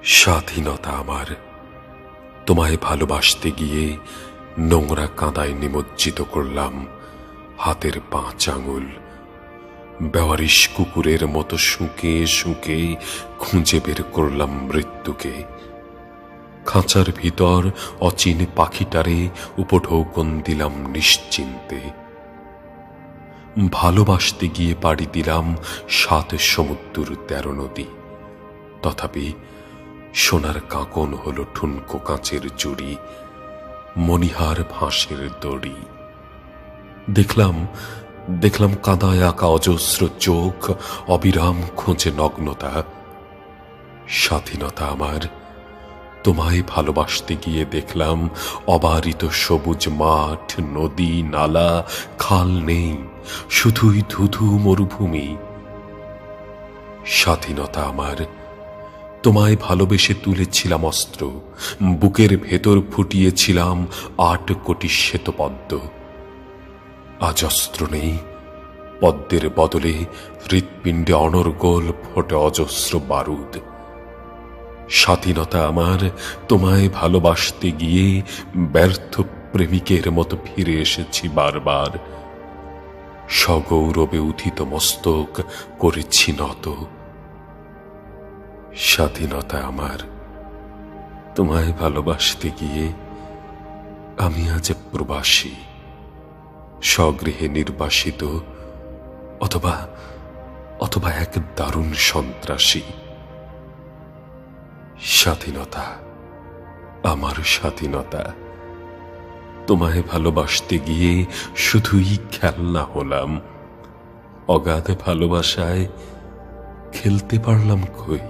স্বাধীনতা আমার, তোমায় ভালোবাসতে গিয়ে নোংরা কাঁদায় নিমজ্জিত করলাম হাতের 5 আঙুল। বেওয়ারিশ কুকুরের মতো শুঁকে শুঁকে খুঁজে বের করলাম মৃত্যুকে। খাঁচার ভিতর অচিন পাখিটারে উপঢৌকন দিলাম নিশ্চিন্তে। ভালোবাসতে গিয়ে পাড়ি দিলাম 7 সমুদ্র 13 নদী। তথাপি সোনার কাঁকন হলো ঠুনকো কাঁচের চুড়ি, মণিহার ফাঁসের দড়ি। দেখলাম কাঁদায় আঁকা অজস্র চোখ অবিরাম খোঁজে নগ্নতা। স্বাধীনতা আমার, তোমায় ভালোবাসতে গিয়ে দেখলাম অবারিত সবুজ মাঠ, নদী, নালা, খাল নেই, শুধুই ধুধু মরুভূমি। স্বাধীনতা আমার, তোমায় ভালোবেসে তুলেছিলাম অস্ত্র, বুকের ভেতর ফুটিয়েছিলাম 8 কোটি শ্বেতপদ্ম। আজ অস্ত্র নেই, পদ্মের বদলে হৃৎপিণ্ডে অনর্গল ফোটে অজস্র বারুদ। স্বাধীনতা আমার, তোমায় ভালোবাসতে গিয়ে ব্যর্থ প্রেমিকের মতো ফিরে এসেছি বারবার। সগৌরবে উথিত মস্তক করেছি নত। স্বাধীনতা আমার, তোমায় ভালোবাসতে গিয়ে আমি আজ প্রবাসী, স্বগৃহে নির্বাসিত, অথবা এক দারুণ সন্ত্রাসী। স্বাধীনতা আমার, স্বাধীনতা, তোমায় ভালোবাসতে গিয়ে শুধুই খেলনা হলাম। অগাধ ভালোবাসায় খেলতে পারলাম কই।